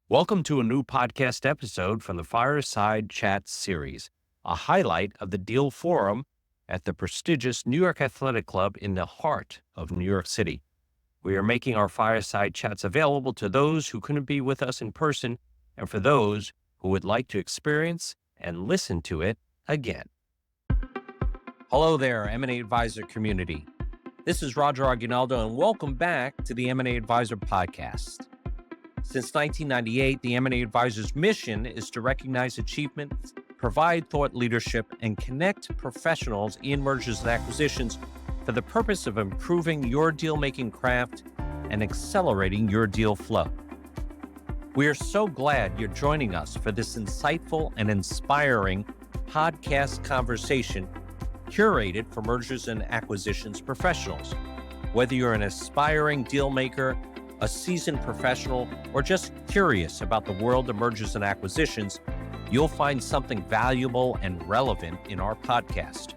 Welcome to a new podcast episode from the Fireside Chat series, a highlight of the Deal Forum at the prestigious New York Athletic Club in the heart of New York City. We are making our Fireside Chats available to those who couldn't be with us in person and for those who would like to experience and listen to it again. Hello there, M&A Advisor community. This is Roger Aguinaldo, and welcome back to the M&A Advisor podcast. Since 1998, the M&A Advisor's mission is to recognize achievements, provide thought leadership, and connect professionals in mergers and acquisitions for the purpose of improving your deal-making craft and accelerating your deal flow. We are so glad you're joining us for this insightful and inspiring podcast conversation curated for mergers and acquisitions professionals. Whether you're an aspiring deal maker, a seasoned professional, or just curious about the world of mergers and acquisitions, you'll find something valuable and relevant in our podcast.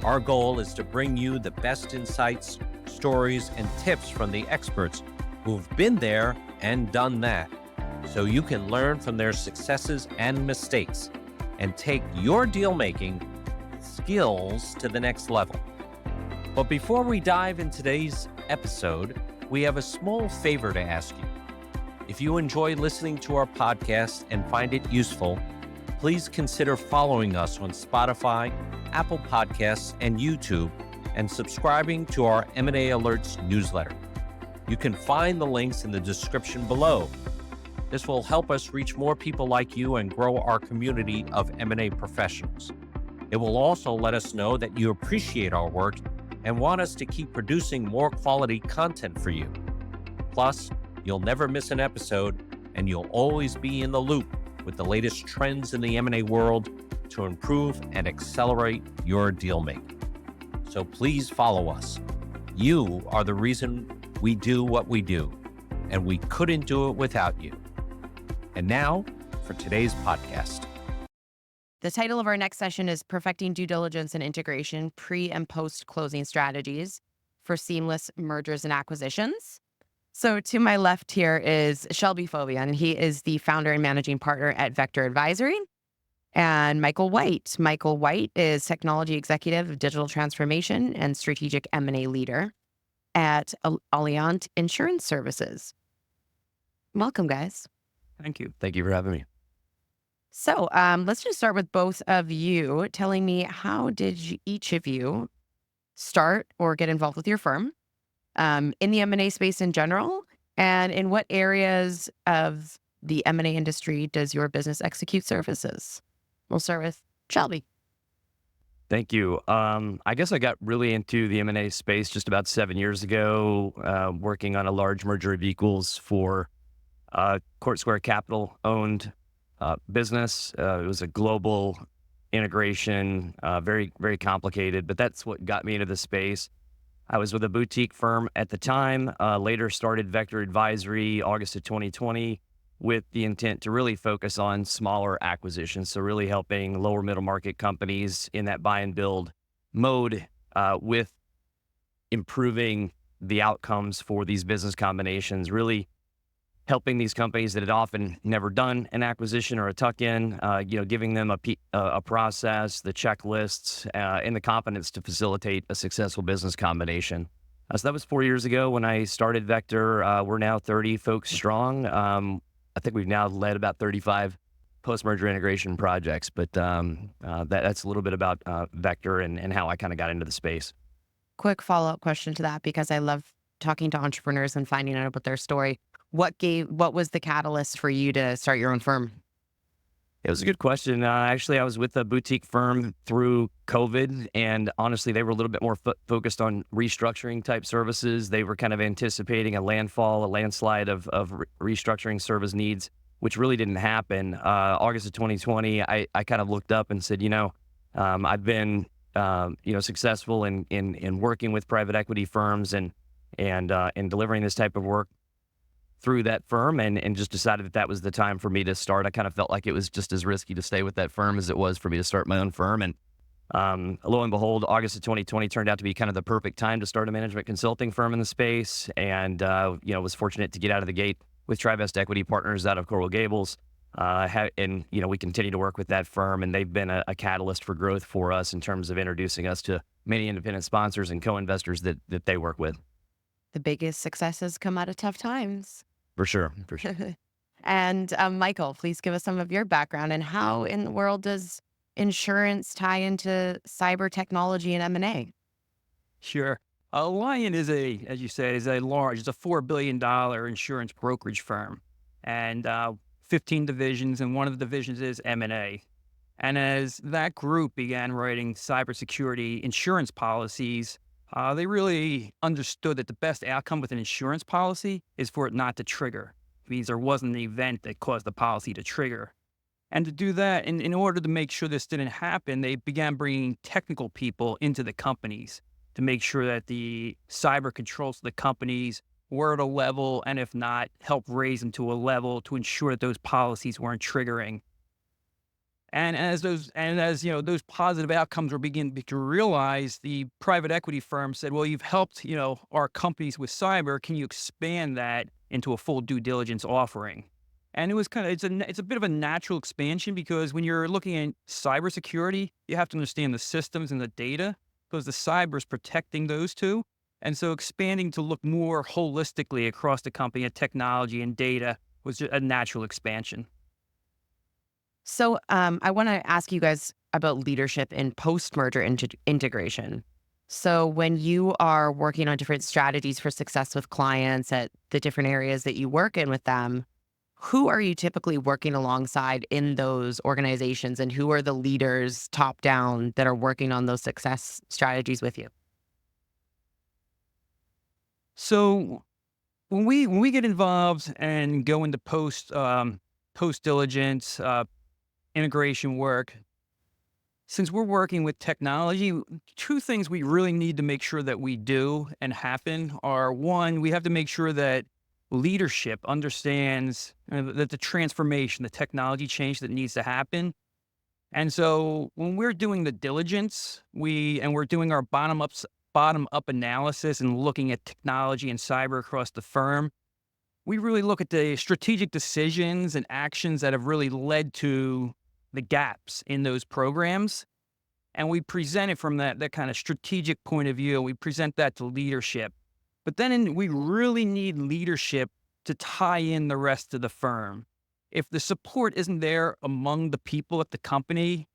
Our goal is to bring you the best insights, stories, and tips from the experts who've been there and done that, so you can learn from their successes and mistakes and take your deal-making skills to the next level. But before we dive into today's episode, we have a small favor to ask you. If you enjoy listening to our podcast and find it useful, please consider following us on Spotify, Apple Podcasts, and YouTube, and subscribing to our M&A Alerts newsletter. You can find the links in the description below. This will help us reach more people like you and grow our community of M&A professionals. It will also let us know that you appreciate our work and want us to keep producing more quality content for you. Plus, you'll never miss an episode, and you'll always be in the loop with the latest trends in the M&A world to improve and accelerate your deal making. So please follow us. You are the reason we do what we do, and we couldn't do it without you. And now for today's podcast. The title of our next session is Perfecting Due Diligence and Integration Pre- and Post-Closing Strategies for Seamless Mergers and Acquisitions. So to my left here is Shelby Faubion, and he is the founder and managing partner at Vector Advisory. And Michael White. Michael White is Technology Executive of Digital Transformation and Strategic M&A Leader at Alliant Insurance Services. Welcome, guys. Thank you. Thank you for having me. So let's just start with both of you telling me, how did each of you start or get involved with your firm in the M&A space in general? And in what areas of the M&A industry does your business execute services? We'll start with Shelby. Thank you. I guess I got really into the M&A space just about 7 years ago, working on a large merger of equals for Court Square Capital owned business. It was a global integration, very, very complicated, but that's what got me into the space. I was with a boutique firm at the time, later started Vector Advisory August of 2020 with the intent to really focus on smaller acquisitions. So really helping lower middle market companies in that buy and build mode with improving the outcomes for these business combinations, really helping these companies that had often never done an acquisition or a tuck-in, giving them a process, the checklists, and the confidence to facilitate a successful business combination. So that was 4 years ago when I started Vector. We're now 30 folks strong. I think we've now led about 35 post-merger integration projects, but that's a little bit about Vector and how I kind of got into the space. Quick follow-up question to that, because I love talking to entrepreneurs and finding out about their story. What was the catalyst for you to start your own firm? It was a good question. Actually, I was with a boutique firm through COVID, and honestly, they were a little bit more focused on restructuring type services. They were kind of anticipating a landslide of restructuring service needs, which really didn't happen. August of 2020, I kind of looked up and said, I've been successful in working with private equity firms and delivering this type of work through that firm, and just decided that was the time for me to start. I kind of felt like it was just as risky to stay with that firm as it was for me to start my own firm. And lo and behold, August of 2020 turned out to be kind of the perfect time to start a management consulting firm in the space. And was fortunate to get out of the gate with TriVest Equity Partners out of Coral Gables. We continue to work with that firm, and they've been a catalyst for growth for us in terms of introducing us to many independent sponsors and co-investors that they work with. The biggest successes come out of tough times. For sure, for sure. And Michael, please give us some of your background and how in the world does insurance tie into cyber technology and M&A? Sure. Alliant as you said, it's a $4 billion insurance brokerage firm, and 15 divisions, and one of the divisions is M&A. And as that group began writing cybersecurity insurance policies, they really understood that the best outcome with an insurance policy is for it not to trigger. It means there wasn't an event that caused the policy to trigger. And to do that, in order to make sure this didn't happen, they began bringing technical people into the companies to make sure that the cyber controls of the companies were at a level, and if not, help raise them to a level to ensure that those policies weren't triggering. And as those positive outcomes were beginning to realize, the private equity firm said, "Well, you've helped our companies with cyber. Can you expand that into a full due diligence offering?" And it was it's a bit of a natural expansion, because when you're looking at cybersecurity, you have to understand the systems and the data, because the cyber is protecting those two. And so expanding to look more holistically across the company at technology and data was just a natural expansion. So I want to ask you guys about leadership in post-merger integration. So when you are working on different strategies for success with clients at the different areas that you work in with them, who are you typically working alongside in those organizations, and who are the leaders top down that are working on those success strategies with you? So when we get involved and go into post diligence integration work, since we're working with technology, two things we really need to make sure that we do and happen are: one, we have to make sure that leadership understands that the transformation, the technology change that needs to happen. And so when we're doing the diligence, we're doing our bottom up analysis and looking at technology and cyber across the firm, we really look at the strategic decisions and actions that have really led to the gaps in those programs. And we present it from that kind of strategic point of view. We present that to leadership. But then we really need leadership to tie in the rest of the firm. If the support isn't there among the people at the company,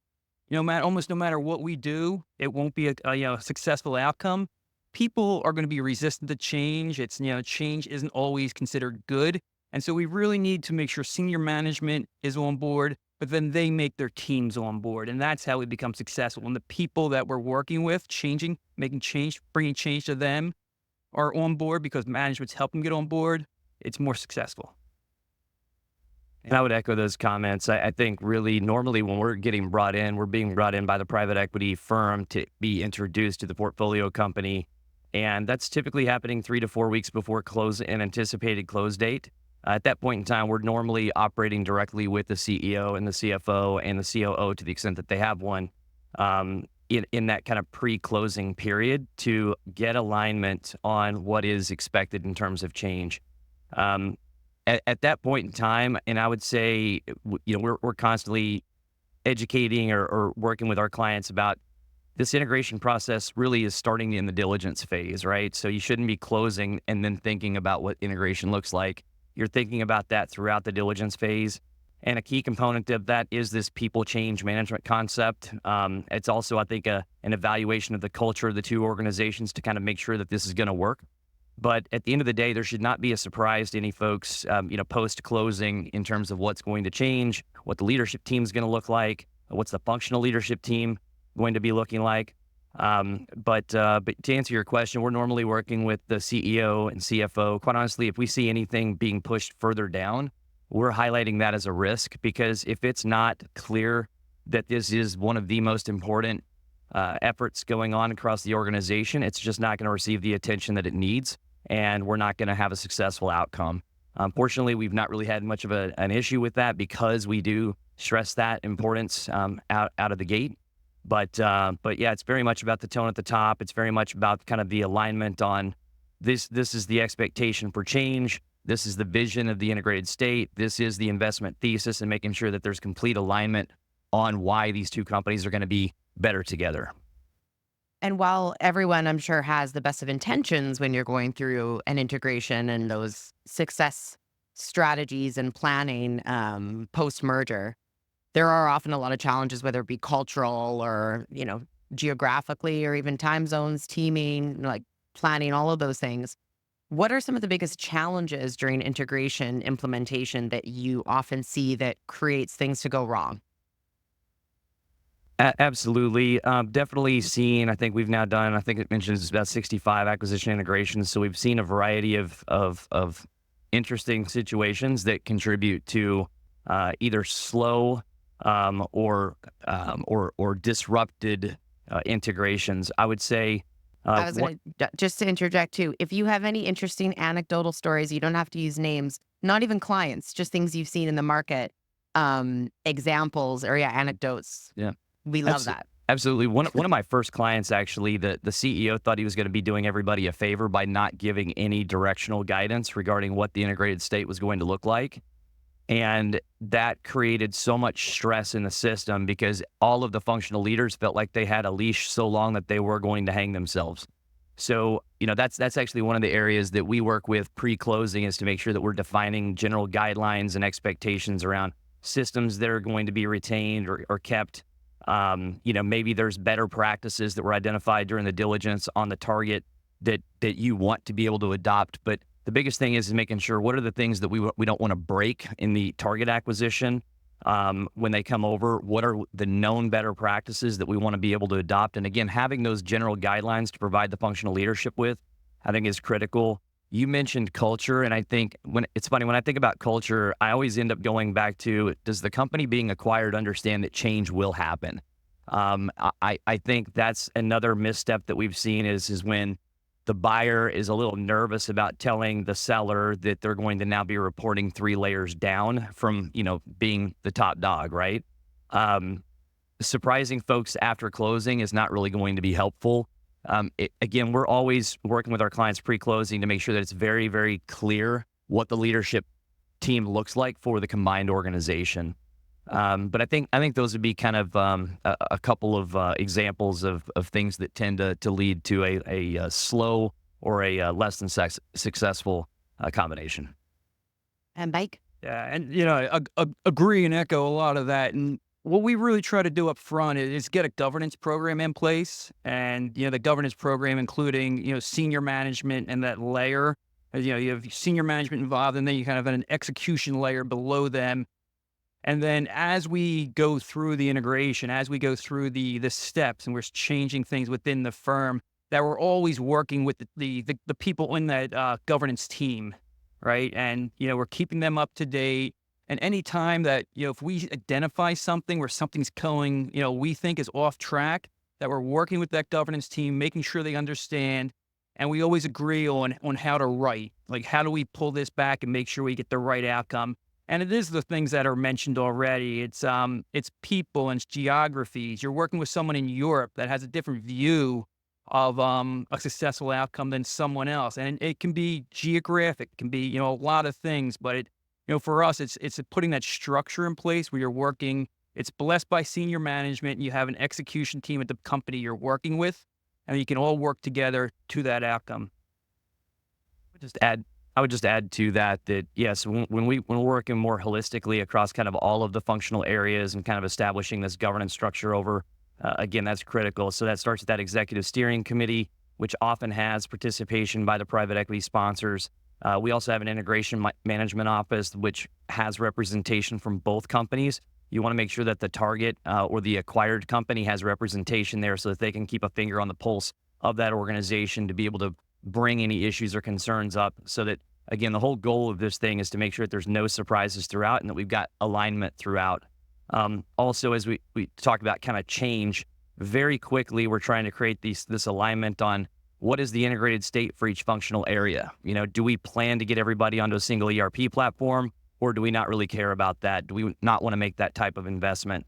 almost no matter what we do, it won't be a successful outcome. People are going to be resistant to change. Change isn't always considered good. And so we really need to make sure senior management is on board, but then they make their teams on board. And that's how we become successful. When the people that we're working with, making change, bringing change to them, are on board because management's helping get on board, it's more successful. And I would echo those comments. I think really normally when we're getting brought in, we're being brought in by the private equity firm to be introduced to the portfolio company. And that's typically happening 3 to 4 weeks before an anticipated close date. At that point in time, we're normally operating directly with the CEO and the CFO and the COO to the extent that they have one in that kind of pre-closing period to get alignment on what is expected in terms of change. At that point in time, and I would say, we're constantly educating or working with our clients about this integration process really is starting in the diligence phase, right? So you shouldn't be closing and then thinking about what integration looks like. You're thinking about that throughout the diligence phase. And a key component of that is this people change management concept. It's also, I think, an evaluation of the culture of the two organizations to kind of make sure that this is going to work. But at the end of the day, there should not be a surprise to any folks, post-closing in terms of what's going to change, what the leadership team is going to look like, what's the functional leadership team going to be looking like. But to answer your question, we're normally working with the CEO and CFO. Quite honestly, if we see anything being pushed further down, we're highlighting that as a risk, because if it's not clear that this is one of the most important efforts going on across the organization, it's just not going to receive the attention that it needs, and we're not going to have a successful outcome. Fortunately, we've not really had much of an issue with that, because we do stress that importance out of the gate. But yeah, it's very much about the tone at the top. It's very much about kind of the alignment on this is the expectation for change. This is the vision of the integrated state. This is the investment thesis, and making sure that there's complete alignment on why these two companies are going to be better together. And while everyone, I'm sure, has the best of intentions when you're going through an integration and those success strategies and planning post-merger, there are often a lot of challenges, whether it be cultural or, geographically or even time zones, teaming, like planning, all of those things. What are some of the biggest challenges during integration implementation that you often see that creates things to go wrong? Absolutely. Definitely seen, I think we've now done, I think it mentions about 65 acquisition integrations. So we've seen a variety of interesting situations that contribute to either slow or disrupted integrations. I would say. I was going to just to interject too. If you have any interesting anecdotal stories, you don't have to use names, not even clients, just things you've seen in the market, examples or anecdotes. Yeah. We love that. Absolutely. One of my first clients, actually, the CEO thought he was going to be doing everybody a favor by not giving any directional guidance regarding what the integrated state was going to look like. And that created so much stress in the system because all of the functional leaders felt like they had a leash so long that they were going to hang themselves. So, that's actually one of the areas that we work with pre-closing, is to make sure that we're defining general guidelines and expectations around systems that are going to be retained or kept. Maybe there's better practices that were identified during the diligence on the target that you want to be able to adopt. But the biggest thing is making sure what are the things that we don't want to break in the target acquisition when they come over. What are the known better practices that we want to be able to adopt? And again, having those general guidelines to provide the functional leadership with, I think is critical. You mentioned culture, and I think it's funny, when I think about culture, I always end up going back to, does the company being acquired understand that change will happen? I think that's another misstep that we've seen is when the buyer is a little nervous about telling the seller that they're going to now be reporting 3 layers down from, being the top dog, right? Surprising folks after closing is not really going to be helpful. Again, we're always working with our clients pre-closing to make sure that it's very, very clear what the leadership team looks like for the combined organization. But I think those would be kind of a couple of examples of things that tend to lead to a slow or a less than successful combination. And Mike? Yeah, and agree and echo a lot of that. And what we really try to do up front is get a governance program in place, and the governance program including senior management and that layer. You have senior management involved, and then you kind of have an execution layer below them. And then as we go through the integration, as we go through the steps, and we're changing things within the firm, that we're always working with the people in that governance team, right? And we're keeping them up to date. And any time that if we identify something where something's going, we think is off track, that we're working with that governance team, making sure they understand, and we always agree on how to write, like how do we pull this back and make sure we get the right outcome. And it is the things that are mentioned already. It's people and it's geographies. You're working with someone in Europe that has a different view of a successful outcome than someone else, and it can be geographic, it can be a lot of things. But for us, it's putting that structure in place where you're working. It's blessed by senior management. You have an execution team at the company you're working with, and you can all work together to that outcome. I would just add to that yes, when we're working more holistically across kind of all of the functional areas and kind of establishing this governance structure over, again, that's critical. So that starts with that executive steering committee, which often has participation by the private equity sponsors. We also have an integration management office, which has representation from both companies. You want to make sure that the target or the acquired company has representation there so that they can keep a finger on the pulse of that organization to be able to bring any issues or concerns up, so that, again, the whole goal of this thing is to make sure that there's no surprises throughout and that we've got alignment throughout. Also, as we talk about kind of change, very quickly, we're trying to create this alignment on what is the integrated state for each functional area. Do we plan to get everybody onto a single ERP platform, or do we not really care about that? Do we not want to make that type of investment?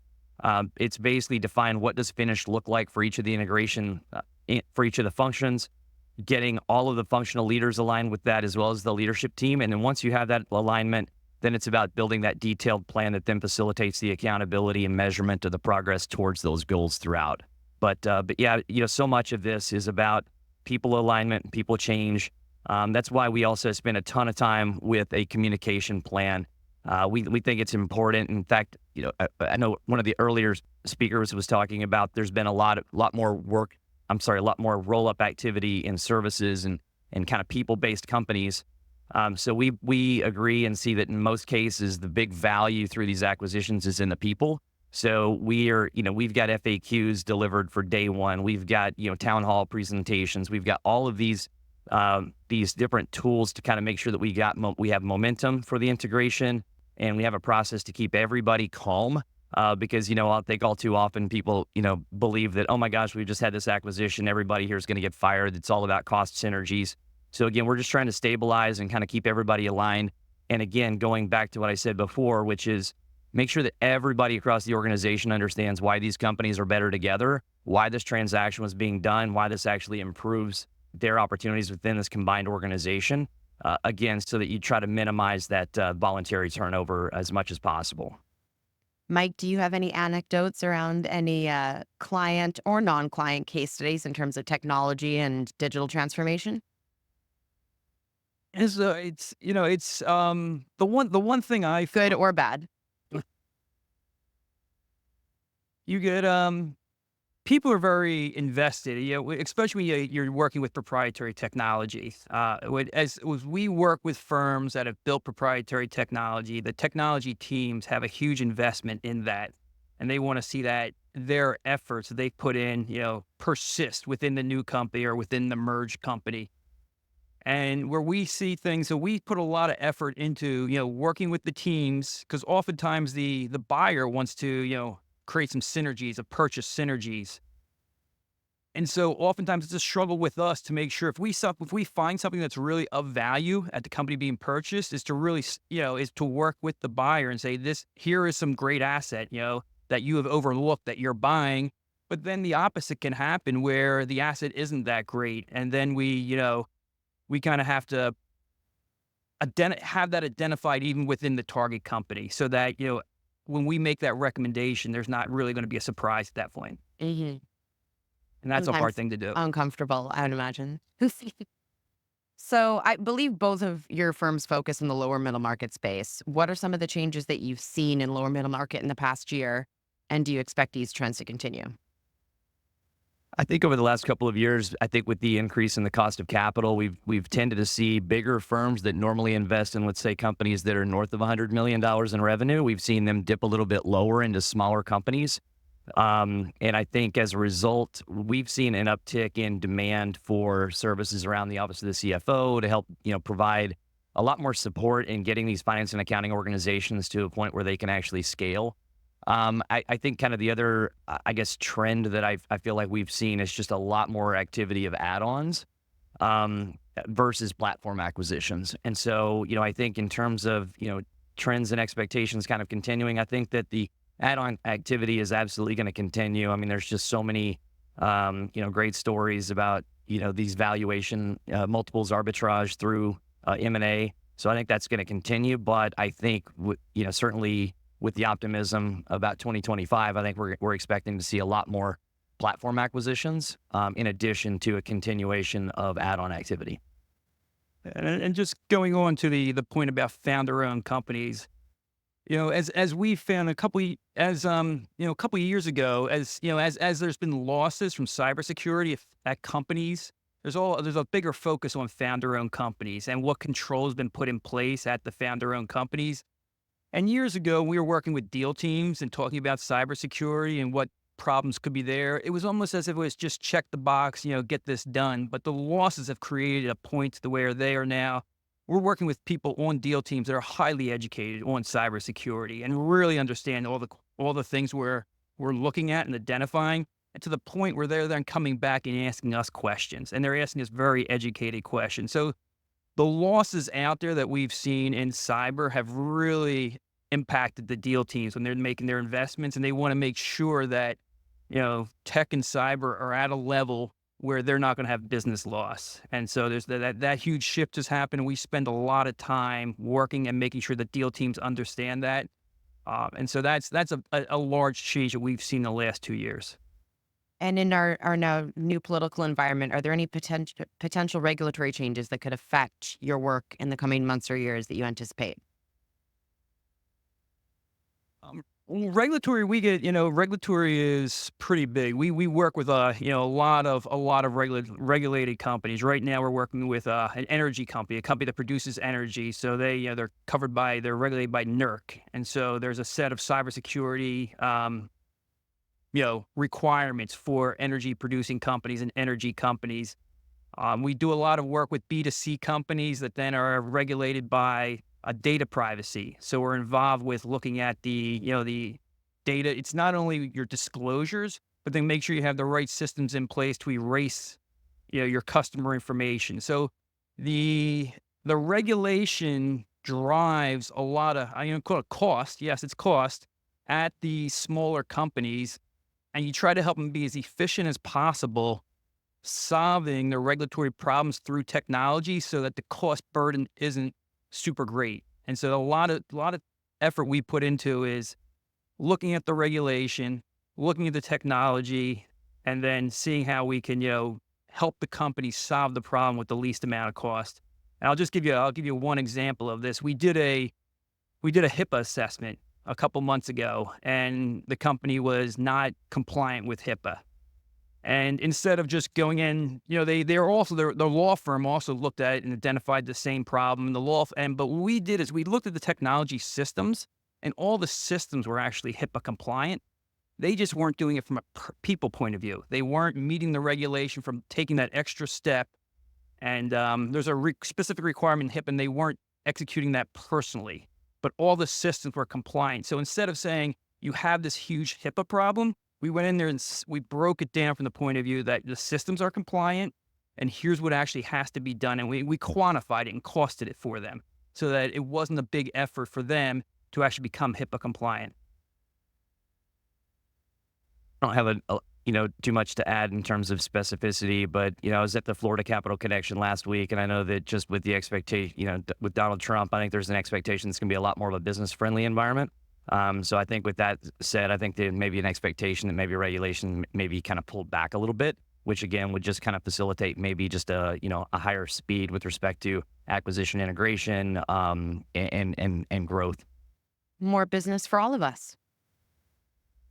It's basically define what does finished look like for each of the integration, for each of the functions. getting all of the functional leaders aligned with that as well as the leadership team. And then once you have that alignment, then it's about building that detailed plan that then facilitates the accountability and measurement of the progress towards those goals throughout. But yeah, so much of this is about people alignment, people change. That's why we also spend a ton of time with a communication plan. We think it's important. In fact, I know one of the earlier speakers was talking about there's been a lot more roll-up activity in services and kind of people-based companies. So we agree and see that in most cases, the big value through these acquisitions is in the people. So we've got FAQs delivered for day one. We've got, town hall presentations. We've got all of these different tools to kind of make sure that we have momentum for the integration, and we have a process to keep everybody calm. Because, I think all too often people, believe that, oh my gosh, we just had this acquisition. Everybody here is going to get fired. It's all about cost synergies. So again, we're just trying to stabilize and kind of keep everybody aligned. And again, going back to what I said before, which is make sure that everybody across the organization understands why these companies are better together, why this transaction was being done, why this actually improves their opportunities within this combined organization. Again, so that you try to minimize that voluntary turnover as much as possible. Mike, do you have any anecdotes around any client or non-client case studies in terms of technology and digital transformation? It's the one thing I Good or bad? you get people are very invested, especially when you're working with proprietary technology. As we work with firms that have built proprietary technology, the technology teams have a huge investment in that, and they want to see that their efforts that they put in, persist within the new company or within the merged company. And where we see things, so we put a lot of effort into, working with the teams, because oftentimes the buyer wants to, create some synergies, of purchase synergies. And so oftentimes it's a struggle with us to make sure if we find something that's really of value at the company being purchased, is to really, is to work with the buyer and say, here is some great asset, that you have overlooked that you're buying. But then the opposite can happen where the asset isn't that great. And then we kind of have to have that identified even within the target company so that, when we make that recommendation, there's not really going to be a surprise at that point. Mm-hmm. And that's a hard Sometimes thing to do. uncomfortable, I would imagine. So I believe both of your firms focus in the lower middle market space. What are some of the changes that you've seen in lower middle market in the past year? And do you expect these trends to continue? I think over the last couple of years, I think with the increase in the cost of capital, we've tended to see bigger firms that normally invest in, let's say, companies that are north of $100 million in revenue. We've seen them dip a little bit lower into smaller companies. And I think as a result, we've seen an uptick in demand for services around the office of the CFO to help, provide a lot more support in getting these finance and accounting organizations to a point where they can actually scale. I think kind of the other, trend that I feel like we've seen is just a lot more activity of add-ons versus platform acquisitions. And so, I think in terms of, trends and expectations kind of continuing, I think that the add-on activity is absolutely going to continue. I mean, there's just so many, great stories about, these valuation multiples arbitrage through M&A. So I think that's going to continue. But I think, certainly with the optimism about 2025, I think we're expecting to see a lot more platform acquisitions in addition to a continuation of add-on activity. And just going on to the point about founder-owned companies, as we found a couple of years ago, as there's been losses from cybersecurity at companies, there's a bigger focus on founder-owned companies and what control has been put in place at the founder-owned companies. And years ago, we were working with deal teams and talking about cybersecurity and what problems could be there. It was almost as if it was just check the box, get this done. But the losses have created a point to where they are now. We're working with people on deal teams that are highly educated on cybersecurity and really understand all the things we're looking at and identifying, and to the point where they're then coming back and asking us questions, and they're asking us very educated questions. So the losses out there that we've seen in cyber have really impacted the deal teams when they're making their investments, and they want to make sure that, tech and cyber are at a level where they're not going to have business loss. And so there's that huge shift has happened. And we spend a lot of time working and making sure the deal teams understand that. And so that's a large change that we've seen the last 2 years. And in our now new political environment, are there any potential regulatory changes that could affect your work in the coming months or years that you anticipate? Regulatory, regulatory is pretty big. We work with a lot of regulated companies. Right now, we're working with an energy company, a company that produces energy. So they're regulated by NERC, and so there's a set of cybersecurity requirements for energy producing companies and energy companies. We do a lot of work with B2C companies that then are regulated by data privacy. So we're involved with looking at the data. It's not only your disclosures, but then make sure you have the right systems in place to erase, your customer information. So the regulation drives a lot of, call it cost. Yes, it's cost at the smaller companies, and you try to help them be as efficient as possible, solving the regulatory problems through technology so that the cost burden isn't super great. And so a lot of effort we put into is looking at the regulation, looking at the technology, and then seeing how we can, help the company solve the problem with the least amount of cost. And I'll give you one example of this. We did a HIPAA assessment a couple months ago, and the company was not compliant with HIPAA. And instead of just going in, their law firm also looked at it and identified the same problem. But what we did is we looked at the technology systems, and all the systems were actually HIPAA compliant. They just weren't doing it from a people point of view. They weren't meeting the regulation from taking that extra step. And there's a specific requirement in HIPAA, and they weren't executing that personally. But all the systems were compliant. So instead of saying you have this huge HIPAA problem, we went in there and we broke it down from the point of view that the systems are compliant, and here's what actually has to be done. And we quantified it and costed it for them so that it wasn't a big effort for them to actually become HIPAA compliant. I don't have too much to add in terms of specificity, but, I was at the Florida Capital Connection last week, and I know that just with the expectation, with Donald Trump, I think there's an expectation it's going to be a lot more of a business-friendly environment. So I think with that said, I think there may be an expectation that maybe regulation maybe kind of pulled back a little bit, which again would just kind of facilitate maybe just a higher speed with respect to acquisition integration and growth. More business for all of us.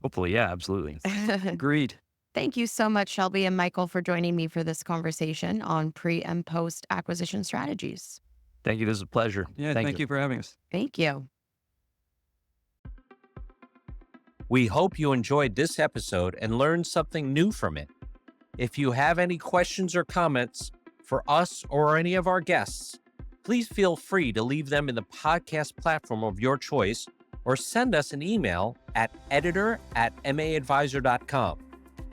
Hopefully, yeah, absolutely. Agreed. Thank you so much, Shelby and Michael, for joining me for this conversation on pre and post acquisition strategies. Thank you. This is a pleasure. Yeah, thank you for having us. Thank you. We hope you enjoyed this episode and learned something new from it. If you have any questions or comments for us or any of our guests, please feel free to leave them in the podcast platform of your choice or send us an email at editor@maadvisor.com.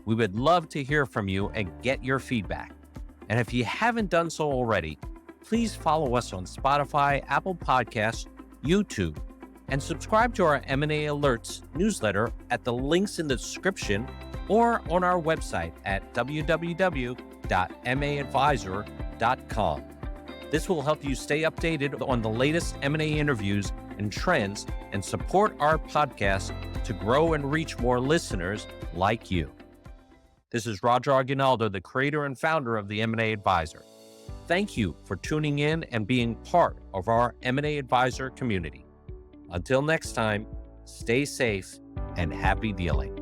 We would love to hear from you and get your feedback. And if you haven't done so already, please follow us on Spotify, Apple Podcasts, YouTube, and subscribe to our M&A Alerts newsletter at the links in the description or on our website at www.maadvisor.com. This will help you stay updated on the latest M&A interviews and trends and support our podcast to grow and reach more listeners like you. This is Roger Aguinaldo, the creator and founder of the M&A Advisor. Thank you for tuning in and being part of our M&A Advisor community. Until next time, stay safe and happy dealing.